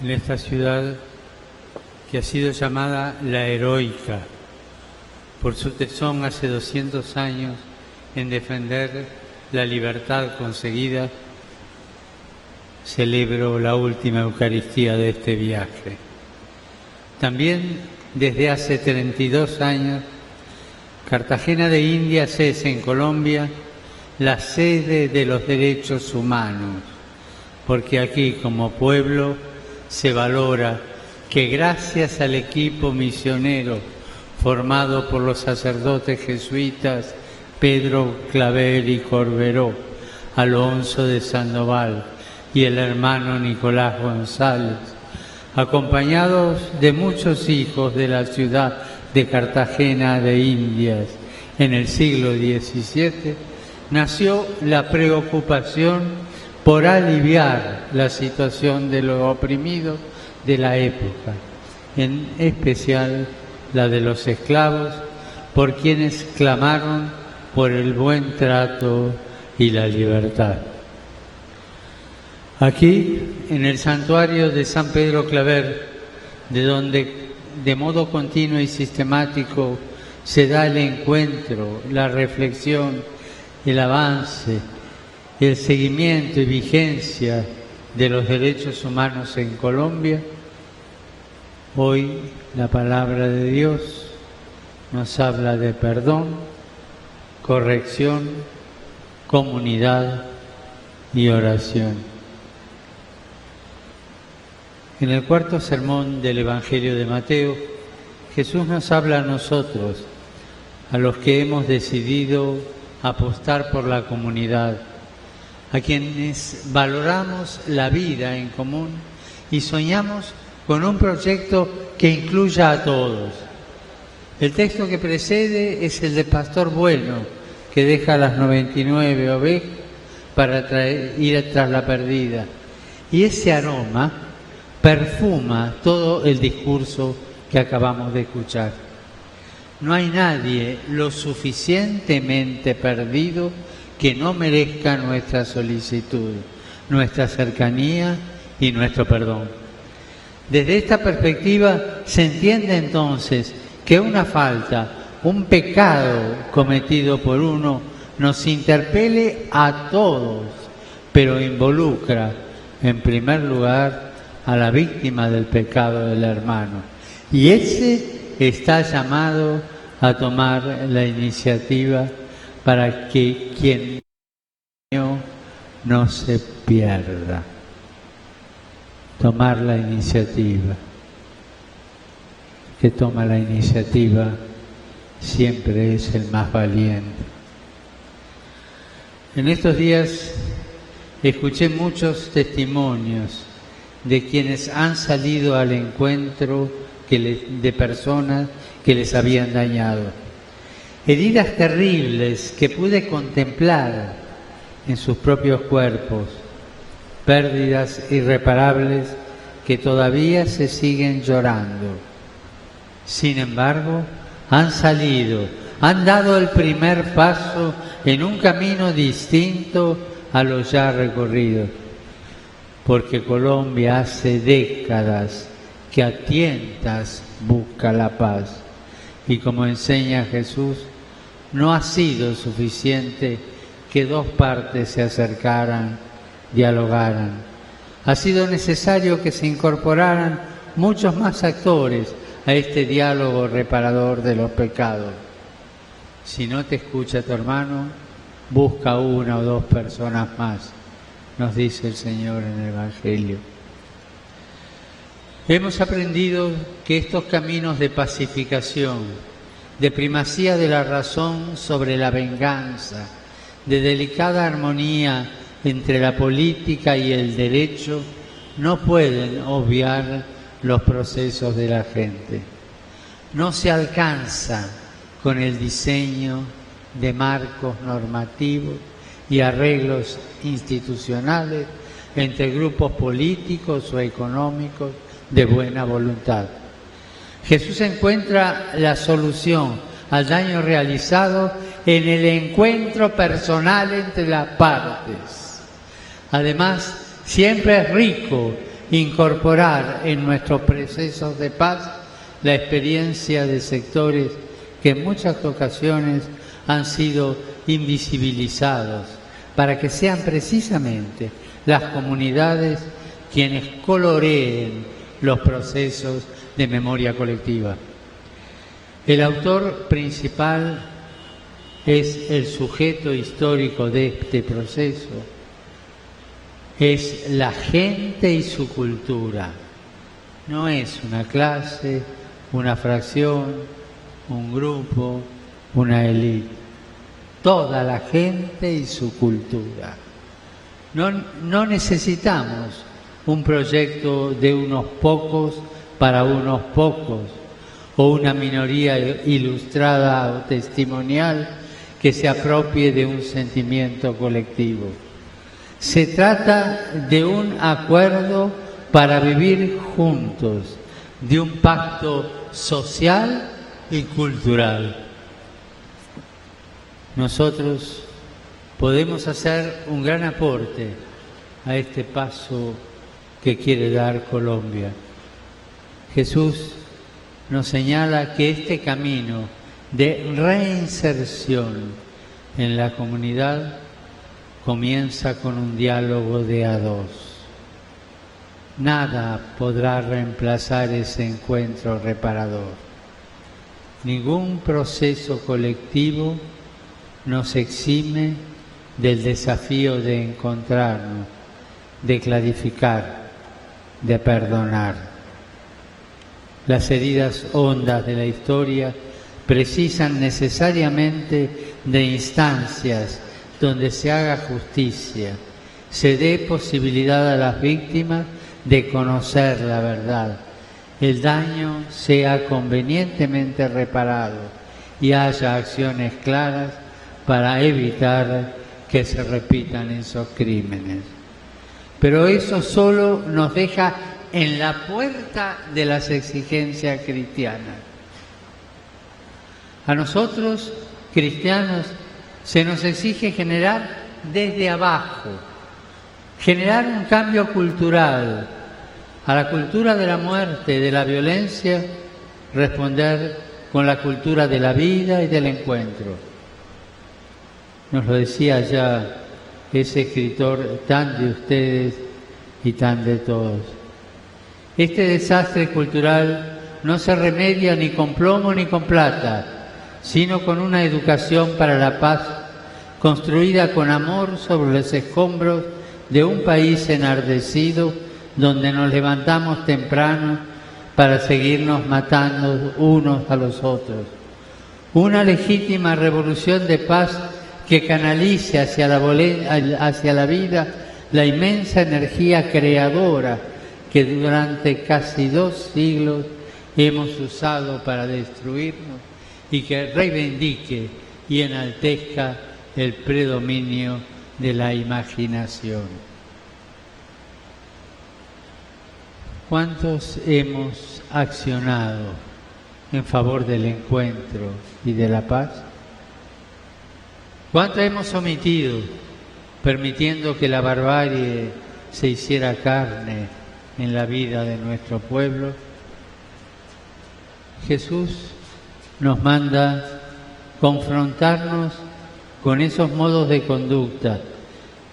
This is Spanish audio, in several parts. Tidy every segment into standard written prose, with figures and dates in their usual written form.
en esta ciudad que ha sido llamada la heroica por su tesón hace 200 años en defender la libertad conseguida, celebro la última Eucaristía de este viaje. También desde hace 32 años, Cartagena de Indias es en Colombia la sede de los derechos humanos, porque aquí como pueblo se valora que gracias al equipo misionero formado por los sacerdotes jesuitas Pedro Claver y Corberó, Alonso de Sandoval y el hermano Nicolás González, acompañados de muchos hijos de la ciudad de Cartagena de Indias en el siglo XVII, nació la preocupación por aliviar la situación de los oprimidos de la época, en especial la de los esclavos, por quienes clamaron por el buen trato y la libertad. Aquí, en el santuario de San Pedro Claver, de donde de modo continuo y sistemático se da el encuentro, la reflexión, el avance, el seguimiento y vigencia de los derechos humanos en Colombia, hoy la palabra de Dios nos habla de perdón, corrección, comunidad y oración. En el cuarto sermón del Evangelio de Mateo, Jesús nos habla a nosotros, a los que hemos decidido apostar por la comunidad, a quienes valoramos la vida en común y soñamos con un proyecto que incluya a todos. El texto que precede es el del pastor bueno, que deja las 99 ovejas para ir tras la perdida. Y ese aroma perfuma todo el discurso que acabamos de escuchar. No hay nadie lo suficientemente perdido que no merezca nuestra solicitud, nuestra cercanía y nuestro perdón. Desde esta perspectiva se entiende entonces que una falta, un pecado cometido por uno, nos interpele a todos, pero involucra en primer lugar a la víctima del pecado del hermano. Y ese está llamado a tomar la iniciativa para que quien no se pierda. Tomar la iniciativa. Que toma la iniciativa siempre es el más valiente. En estos días escuché muchos testimonios de quienes han salido al encuentro de personas que les habían dañado. Heridas terribles que pude contemplar en sus propios cuerpos, pérdidas irreparables que todavía se siguen llorando. Sin embargo, han salido, han dado el primer paso en un camino distinto a lo ya recorrido, porque Colombia hace décadas que a tientas busca la paz. Y como enseña Jesús, no ha sido suficiente que dos partes se acercaran, dialogaran. Ha sido necesario que se incorporaran muchos más actores a este diálogo reparador de los pecados. Si no te escucha tu hermano, busca una o dos personas más, nos dice el Señor en el Evangelio. Hemos aprendido que estos caminos de pacificación, de primacía de la razón sobre la venganza, de delicada armonía entre la política y el derecho, no pueden obviar los procesos de la gente. No se alcanza con el diseño de marcos normativos y arreglos institucionales entre grupos políticos o económicos de buena voluntad. Jesús encuentra la solución al daño realizado en el encuentro personal entre las partes. Además, siempre es rico incorporar en nuestros procesos de paz la experiencia de sectores que en muchas ocasiones han sido invisibilizados, para que sean precisamente las comunidades quienes coloreen los procesos de memoria colectiva. El autor principal es el sujeto histórico de este proceso, es la gente y su cultura. No es una clase, una fracción, un grupo, una élite. Toda la gente y su cultura. No necesitamos un proyecto de unos pocos para unos pocos, o una minoría ilustrada o testimonial que se apropie de un sentimiento colectivo. Se trata de un acuerdo para vivir juntos, de un pacto social y cultural. Nosotros podemos hacer un gran aporte a este paso que quiere dar Colombia. Jesús nos señala que este camino de reinserción en la comunidad comienza con un diálogo de a dos. Nada podrá reemplazar ese encuentro reparador. Ningún proceso colectivo nos exime del desafío de encontrarnos, de clarificar, de perdonar. Las heridas hondas de la historia precisan necesariamente de instancias donde se haga justicia, se dé posibilidad a las víctimas de conocer la verdad, el daño sea convenientemente reparado y haya acciones claras para evitar que se repitan esos crímenes. Pero eso solo nos deja en la puerta de las exigencias cristianas. A nosotros, cristianos, se nos exige generar desde abajo, generar un cambio cultural, a la cultura de la muerte, de la violencia, responder con la cultura de la vida y del encuentro. Nos lo decía ya ese escritor tan de ustedes y tan de todos. Este desastre cultural no se remedia ni con plomo ni con plata, sino con una educación para la paz, construida con amor sobre los escombros de un país enardecido, donde nos levantamos temprano para seguirnos matando unos a los otros. Una legítima revolución de paz que canalice hacia la vida la inmensa energía creadora que durante casi 2 siglos hemos usado para destruirnos y que reivindique y enaltezca el predominio de la imaginación. ¿Cuántos hemos accionado en favor del encuentro y de la paz? ¿Cuánto hemos omitido, permitiendo que la barbarie se hiciera carne en la vida de nuestro pueblo? Jesús nos manda confrontarnos con esos modos de conducta,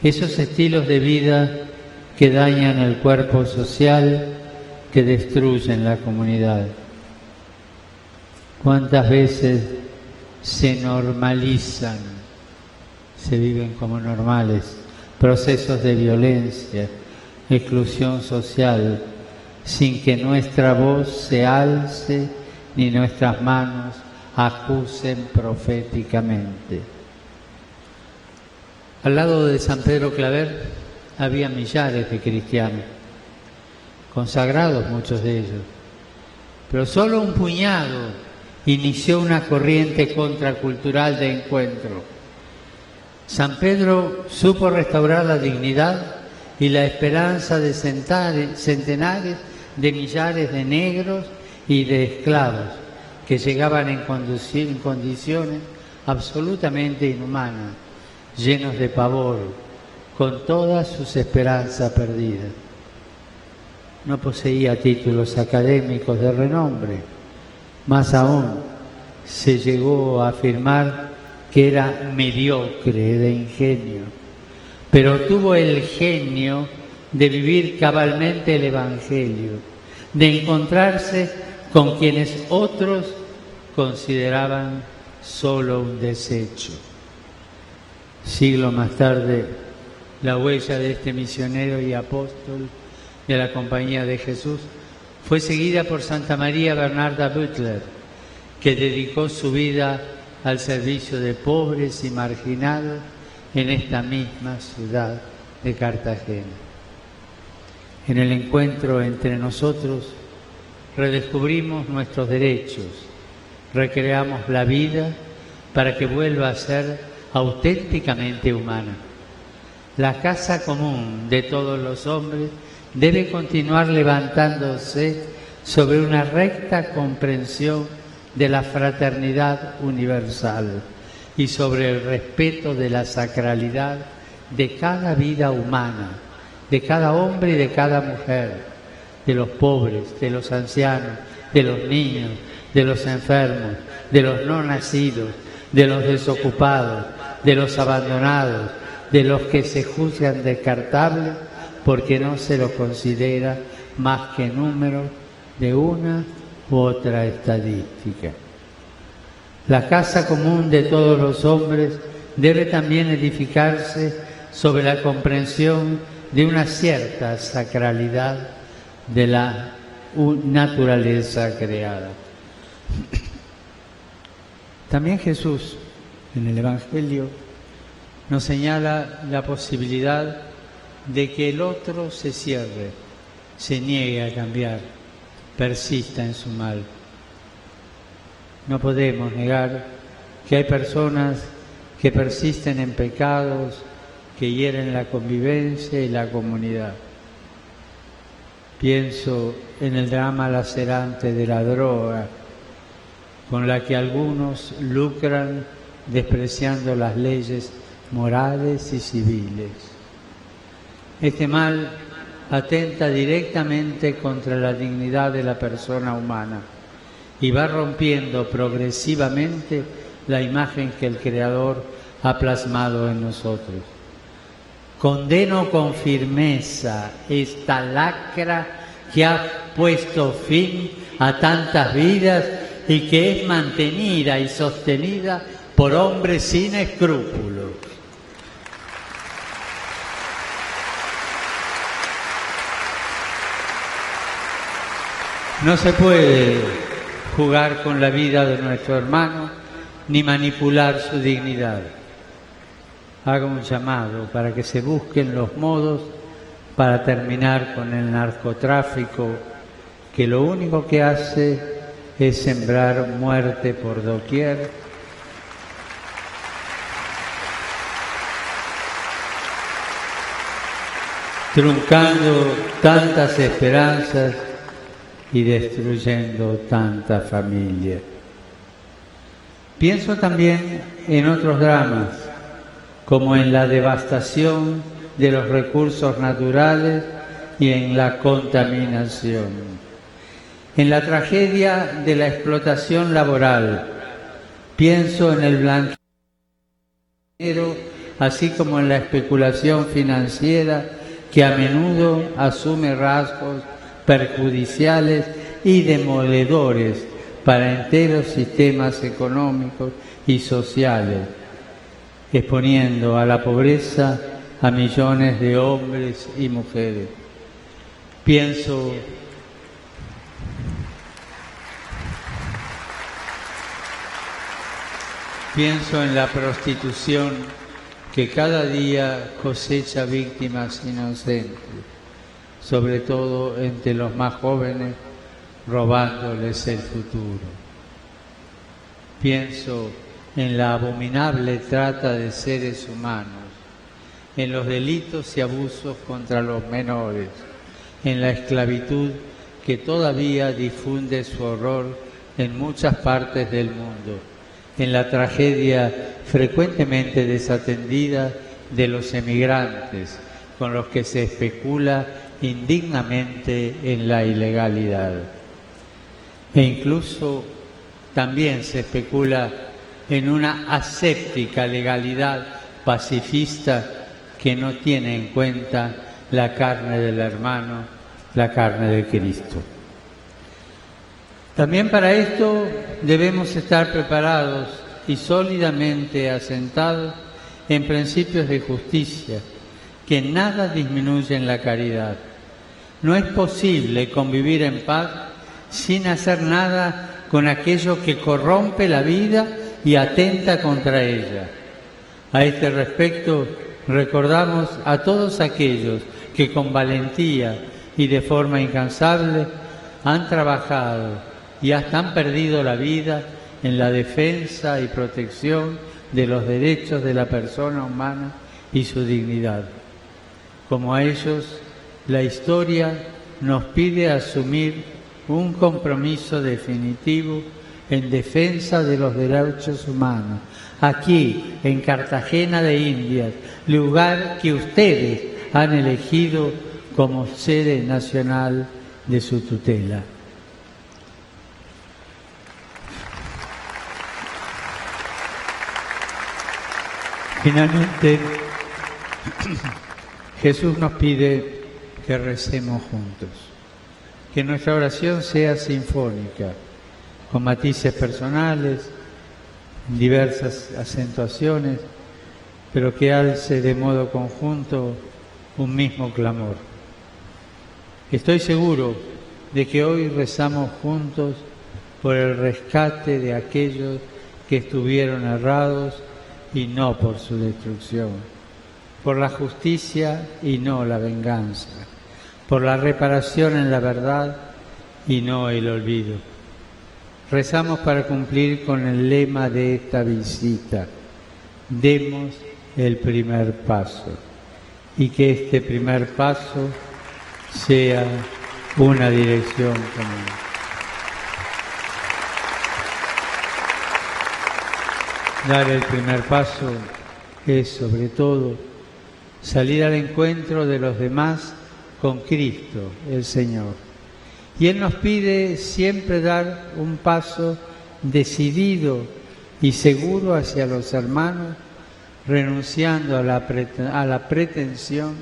esos estilos de vida que dañan el cuerpo social, que destruyen la comunidad. ¿Cuántas veces se normalizan, se viven como normales, procesos de violencia, exclusión social, sin que nuestra voz se alce ni nuestras manos acusen proféticamente? Al lado de San Pedro Claver había millares de cristianos, consagrados muchos de ellos, pero solo un puñado inició una corriente contracultural de encuentro. San Pedro supo restaurar la dignidad y la esperanza de centenares de millares de negros y de esclavos que llegaban en condiciones absolutamente inhumanas, llenos de pavor, con todas sus esperanzas perdidas. no poseía títulos académicos de renombre. Más aún, se llegó a afirmar que era mediocre de ingenio, pero tuvo el genio de vivir cabalmente el Evangelio, de encontrarse con quienes otros consideraban solo un desecho. Siglos más tarde, la huella de este misionero y apóstol de la Compañía de Jesús fue seguida por Santa María Bernarda Butler, que dedicó su vida al servicio de pobres y marginados en esta misma ciudad de Cartagena. En el encuentro entre nosotros redescubrimos nuestros derechos, recreamos la vida para que vuelva a ser auténticamente humana. La casa común de todos los hombres debe continuar levantándose sobre una recta comprensión de la fraternidad universal y sobre el respeto de la sacralidad de cada vida humana, de cada hombre y de cada mujer, de los pobres, de los ancianos, de los niños, de los enfermos, de los no nacidos, de los desocupados, de los abandonados, de los que se juzgan descartables porque no se los considera más que números de una u otra estadística. La casa común de todos los hombres debe también edificarse sobre la comprensión de una cierta sacralidad de la naturaleza creada. También Jesús, en el Evangelio, nos señala la posibilidad de que el otro se cierre, se niegue a cambiar, persista en su mal. No podemos negar que hay personas que persisten en pecados que hieren la convivencia y la comunidad. Pienso en el drama lacerante de la droga, con la que algunos lucran despreciando las leyes morales y civiles. Este mal atenta directamente contra la dignidad de la persona humana y va rompiendo progresivamente la imagen que el Creador ha plasmado en nosotros. Condeno con firmeza esta lacra que ha puesto fin a tantas vidas y que es mantenida y sostenida por hombres sin escrúpulos. No se puede jugar con la vida de nuestro hermano ni manipular su dignidad. Hago un llamado para que se busquen los modos para terminar con el narcotráfico, que lo único que hace es sembrar muerte por doquier, truncando tantas esperanzas y destruyendo tanta familia. Pienso también en otros dramas, como en la devastación de los recursos naturales y en la contaminación, en la tragedia de la explotación laboral. Pienso en el blanqueo, así como en la especulación financiera que a menudo asume rasgos perjudiciales y demoledores para enteros sistemas económicos y sociales, exponiendo a la pobreza a millones de hombres y mujeres. Pienso en la prostitución que cada día cosecha víctimas inocentes, sobre todo entre los más jóvenes, robándoles el futuro. Pienso en la abominable trata de seres humanos, en los delitos y abusos contra los menores, en la esclavitud que todavía difunde su horror en muchas partes del mundo, en la tragedia frecuentemente desatendida de los emigrantes, con los que se especula indignamente en la ilegalidad. E incluso también se especula en una aséptica legalidad pacifista que no tiene en cuenta la carne del hermano, la carne de Cristo. También para esto debemos estar preparados y sólidamente asentados en principios de justicia, que nada disminuyen la caridad. No es posible convivir en paz sin hacer nada con aquello que corrompe la vida y atenta contra ella. A este respecto, recordamos a todos aquellos que con valentía y de forma incansable han trabajado y hasta han perdido la vida en la defensa y protección de los derechos de la persona humana y su dignidad. Como a ellos, la historia nos pide asumir un compromiso definitivo en defensa de los derechos humanos, aquí en Cartagena de Indias, lugar que ustedes han elegido como sede nacional de su tutela. Finalmente, Jesús nos pide que recemos juntos, que nuestra oración sea sinfónica, con matices personales, diversas acentuaciones, pero que alce de modo conjunto un mismo clamor. Estoy seguro de que hoy rezamos juntos por el rescate de aquellos que estuvieron errados y no por su destrucción, por la justicia y no la venganza, por la reparación en la verdad y no el olvido. Rezamos para cumplir con el lema de esta visita: demos el primer paso, y que este primer paso sea una dirección común. Dar el primer paso es, sobre todo, salir al encuentro de los demás con Cristo, el Señor. Y Él nos pide siempre dar un paso decidido y seguro hacia los hermanos, renunciando a la pretensión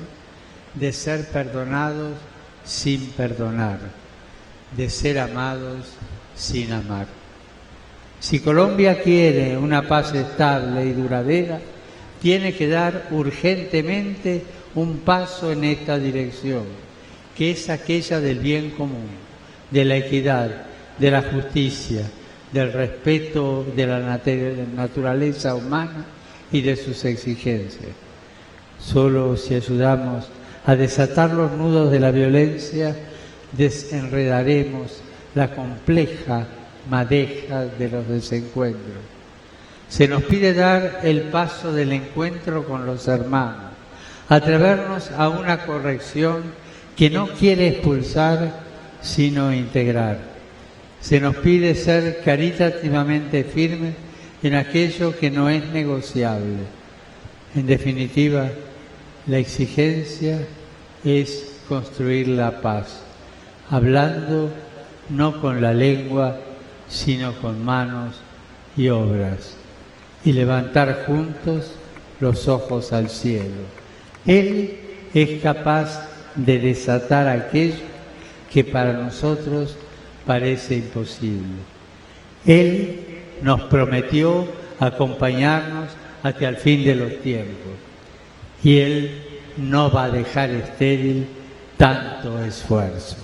de ser perdonados sin perdonar, de ser amados sin amar. Si Colombia quiere una paz estable y duradera, tiene que dar urgentemente un paso en esta dirección, que es aquella del bien común, de la equidad, de la justicia, del respeto de la naturaleza humana y de sus exigencias. Solo si ayudamos a desatar los nudos de la violencia, desenredaremos la compleja madeja de los desencuentros. Se nos pide dar el paso del encuentro con los hermanos, atrevernos a una corrección que no quiere expulsar, sino integrar. Se nos pide ser caritativamente firmes en aquello que no es negociable. En definitiva, la exigencia es construir la paz, hablando no con la lengua, sino con manos y obras, y levantar juntos los ojos al cielo. Él es capaz de desatar aquello que para nosotros parece imposible. Él nos prometió acompañarnos hasta el fin de los tiempos, y Él no va a dejar estéril tanto esfuerzo.